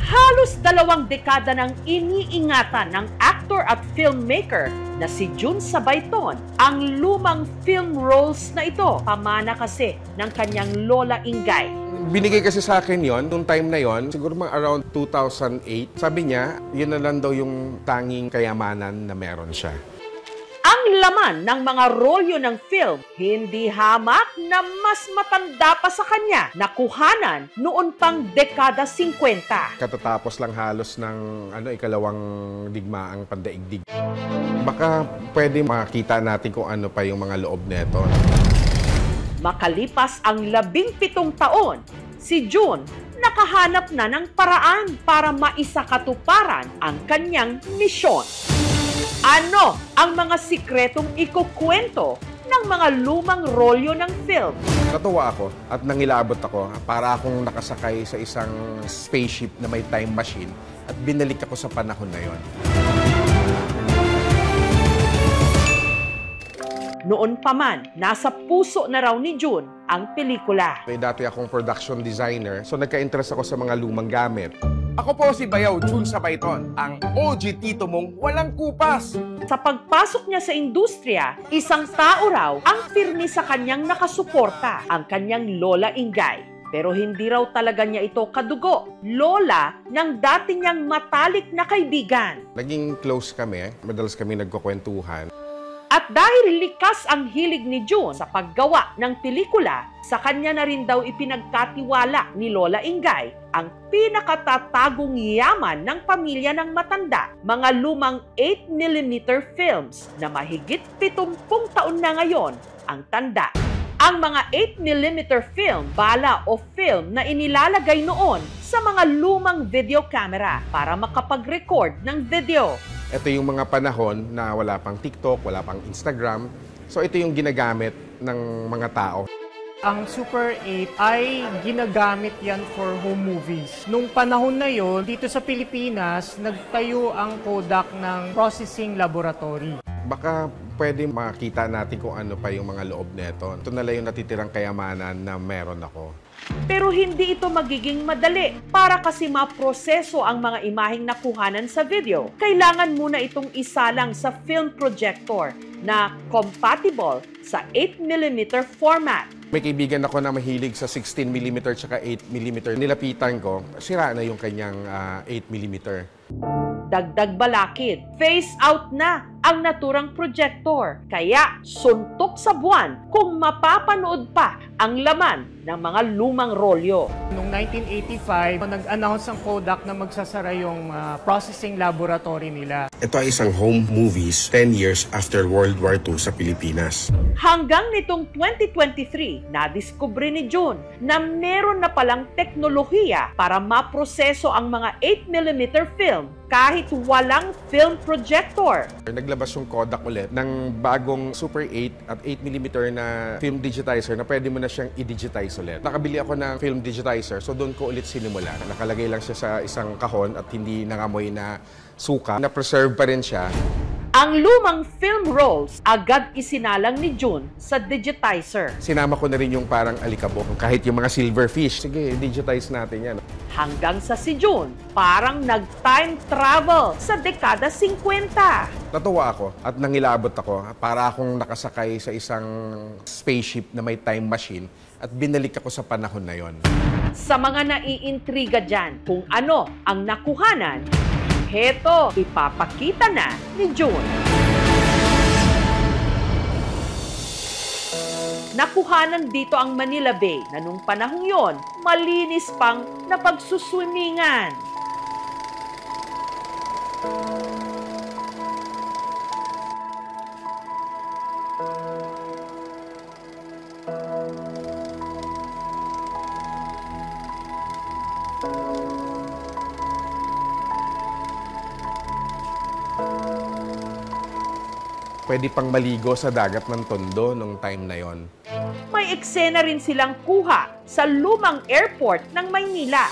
Halos 2 dekada nang iniingatan ng actor at filmmaker na si Jun Sabayton ang lumang film roles na ito. Pamana kasi ng kanyang Lola Ingay. Binigay kasi sa akin yon nung time na yon, siguro mga around 2008. Sabi niya, yun na lang daw yung tanging kayamanan na meron siya. Ang laman ng mga rolyo ng film, hindi hamak na mas matanda pa sa kanya na kuhanan noon pang dekada 50. Katatapos lang halos ng ikalawang digmaang pandaigdig. Baka pwede makita natin kung ano pa yung mga loob neto. Makalipas ang 17 taon, si Jun nakahanap na ng paraan para maisakatuparan ang kanyang misyon. Ano ang mga sikretong ikukwento ng mga lumang rolyo ng film? Natuwa ako at nangilabot ako para akong nakasakay sa isang spaceship na may time machine at binalik ako sa panahon na yon. Noon pa man, nasa puso na raw ni Jun ang pelikula. May dati akong production designer, so nagka-interest ako sa mga lumang gamit. Ako po si Bayaw Jun Sabayton, ang OG tito mong walang kupas. Sa pagpasok niya sa industriya, isang tao raw ang firme sa kanyang nakasuporta, ang kanyang Lola Ingay. Pero hindi raw talaga niya ito kadugo. Lola ng dati niyang matalik na kaibigan. Naging close kami, madalas kami nagkukwentuhan. At dahil likas ang hilig ni Jun sa paggawa ng pelikula, sa kanya na rin daw ipinagkatiwala ni Lola Ingay ang pinakatatagong yaman ng pamilya ng matanda, mga lumang 8mm films na mahigit 70 taon na ngayon ang tanda. Ang mga 8mm film, bala o film na inilalagay noon sa mga lumang video camera para makapag-record ng video. Ito yung mga panahon na wala pang TikTok, wala pang Instagram. So ito yung ginagamit ng mga tao. Ang Super 8 ay ginagamit yan for home movies. Nung panahon na yon, dito sa Pilipinas, nagtayo ang Kodak ng processing laboratory. Baka pwede makita natin kung ano pa yung mga loob neto. Ito na lang yung natitirang kayamanan na meron ako. Pero hindi ito magiging madali. Para kasi maproseso ang mga imaheng nakuhanan sa video, kailangan muna itong isalang sa film projector na compatible sa 8mm format. May kaibigan ako na mahilig sa 16mm at 8mm. Nilapitan ko, sira na yung kanyang 8mm. Dagdag balakid, phase out na ang naturang projector. Kaya suntok sa buwan kung mapapanood pa ang laman ng mga lumang rolyo. Noong 1985, nag-announce ang Kodak na magsasara yung processing laboratory nila. Ito ay isang home movies 10 years after World War II sa Pilipinas. Hanggang nitong 2023, nadiskubre ni Jun na meron na palang teknolohiya para maproseso ang mga 8mm film kahit walang film projector. Naglabas yung Kodak ulit ng bagong Super 8 at 8mm na film digitizer na pwede mo na siyang i-digitize ulit. Nakabili ako ng film digitizer, so doon ko ulit sinimula. Nakalagay lang siya sa isang kahon at hindi nangamoy na suka. Na-preserve pa rin siya. Ang lumang film rolls agad isinalang ni Jun sa digitizer. Sinama ko na rin yung parang alikabok. Kahit yung mga silverfish, sige, digitize natin yan. Hanggang sa si Jun, parang nag-time travel sa dekada 50. Natuwa ako at nangilabot ako para akong nakasakay sa isang spaceship na may time machine at binalik ako sa panahon na yon. Sa mga naiintriga dyan kung ano ang nakuhanan, heto, ipapakita na ni Jun. Nakuhanan dito ang Manila Bay na nung panahong yon, malinis pang napagsuswimingan. Pwede pang maligo sa dagat ng Tondo nung time na yon. May eksena rin silang kuha sa lumang airport ng Maynila.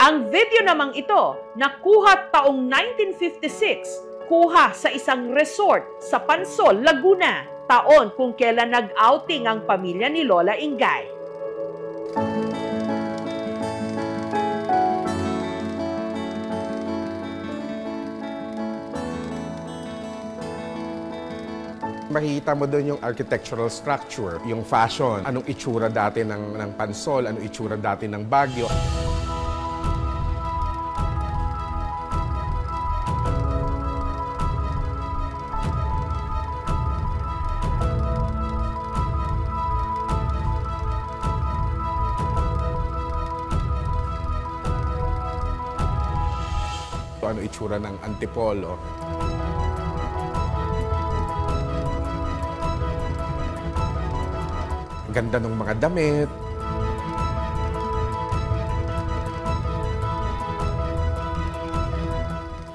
Ang video namang ito, nakuha taong 1956, kuha sa isang resort sa Pansol, Laguna, taon kung kailan nag-outing ang pamilya ni Lola Ingay. Makikita mo doon yung architectural structure, yung fashion, anong itsura dati ng Pansol, anong itsura dati ng Baguio. Ano itsura ng Antipolo. Ganda ng mga damit.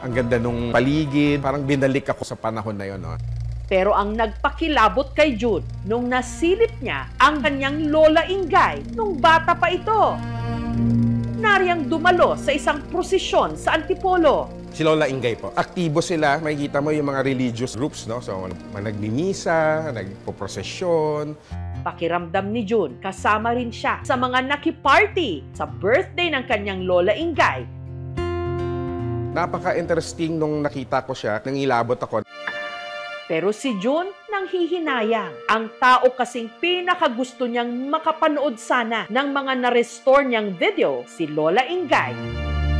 Ang ganda ng paligid. Parang binalik ako sa panahon na yun. No? Pero ang nagpakilabot kay June nung nasilip niya ang kanyang Lola Ingay nung bata pa ito. Nariyang dumalo sa isang prosesyon sa Antipolo. Si Lola Ingay po. Aktibo sila. Makikita mo yung mga religious groups. No? So, nagmimisa, nagpoprosesyon. Pakiramdam ni June, kasama rin siya sa mga nakiparty sa birthday ng kanyang Lola Ingay. Napaka-interesting nung nakita ko siya, nangilabot ako. Pero si June nanghihinayang. Ang tao kasing pinakagusto niyang makapanood sana ng mga na-restore niyang video, si Lola Ingay.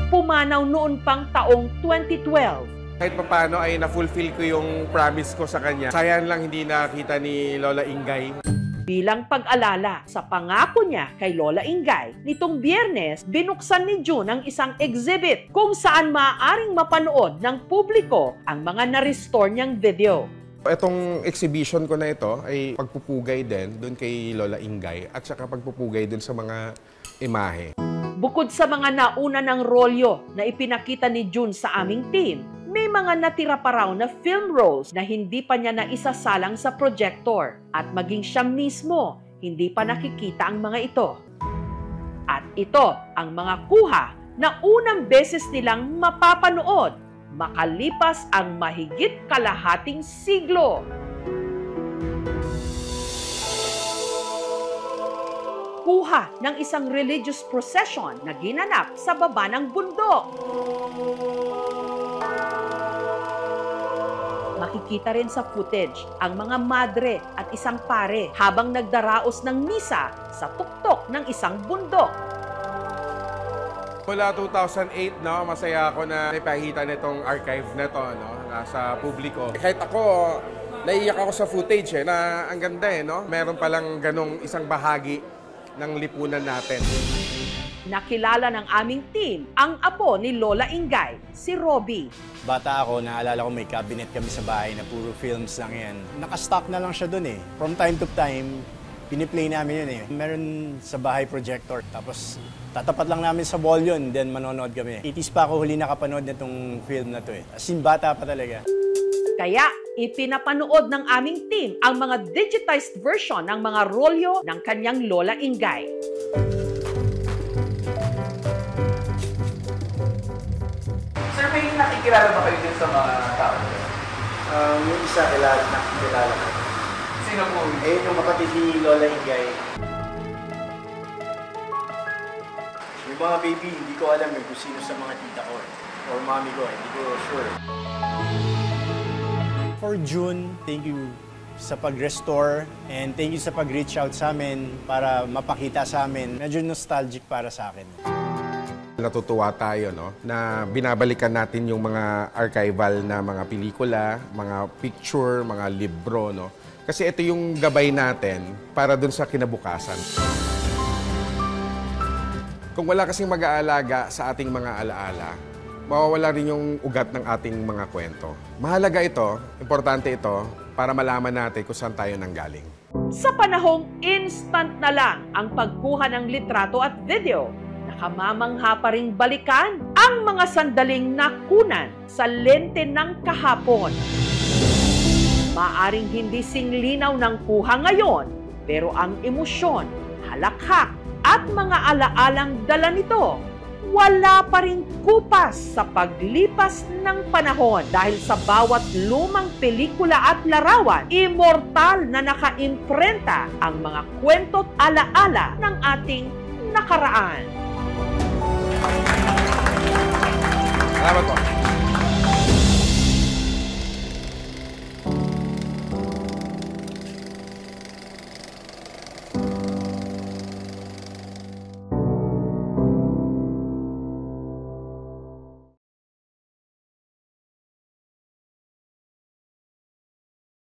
Pumanaw noon pang taong 2012. Kahit paano ay na-fulfill ko yung promise ko sa kanya. Sayang lang hindi nakita ni Lola Ingay. Bilang pag-alala sa pangako niya kay Lola Ingay, nitong Biyernes, binuksan ni June ang isang exhibit kung saan maaaring mapanood ng publiko ang mga na-restore niyang video. Itong exhibition ko na ito ay pagpupugay din doon kay Lola Ingay at saka pagpupugay doon sa mga imahe. Bukod sa mga nauna ng rolyo na ipinakita ni June sa aming team, may mga natira pa raw na film rolls na hindi pa niya naisasalang sa projector at maging siya mismo hindi pa nakikita ang mga ito. At ito ang mga kuha na unang beses nilang mapapanood makalipas ang mahigit kalahating siglo. Kuha ng isang religious procession na ginanap sa baba ng bundok. Makikita rin sa footage ang mga madre at isang pare habang nagdaraos ng misa sa tuktok ng isang bundok. Mula 2008, no, masaya ako na ipakita nitong archive na to, no, nasa publiko. Kahit ako, naiiyak ako sa footage na ang ganda no? Meron palang ganong isang bahagi ng lipunan natin. Nakilala ng aming team ang apo ni Lola Ingay, si Robbie. Bata ako, naalala ko may cabinet kami sa bahay na puro films lang yan. Nakastock na lang siya dun eh. From time to time, piniplay namin yun eh. Meron sa bahay projector, tapos tatapat lang namin sa wall yun, then manonood kami. 80s pa ako huli nakapanood na itong film na to eh. As in, bata pa talaga. Kaya ipinapanood ng aming team ang mga digitized version ng mga rolyo ng kanyang Lola Ingay. Sir, may nakikilala ba kayo din sa mga tao? Yung isa kilala ko. Sino po? Yung kapatid ni Lola Ingay. Yung mga baby, hindi ko alam kung sino sa mga tita ko or mommy ko, hindi ko sure. For June, thank you sa pag-restore and thank you sa pag-reach out sa amin para mapakita sa amin. Medyo nostalgic para sa akin. Natutuwa tayo no, na binabalikan natin yung mga archival na mga pelikula, mga picture, mga libro. No? Kasi ito yung gabay natin para dun sa kinabukasan. Kung wala kasing mag-aalaga sa ating mga alaala, mawawala rin yung ugat ng ating mga kwento. Mahalaga ito, importante ito, para malaman natin kung saan tayo nanggaling. Sa panahong instant na lang ang pagkuha ng litrato at video, nakamamangha pa ring balikan ang mga sandaling nakunan sa lente ng kahapon. Maaring hindi singlinaw ng kuha ngayon, pero ang emosyon, halakhak at mga alaalang dala nito, wala pa rin kupas sa paglipas ng panahon dahil sa bawat lumang pelikula at larawan, immortal na naka-imprenta ang mga kwento't alaala ng ating nakaraan. Salamat po.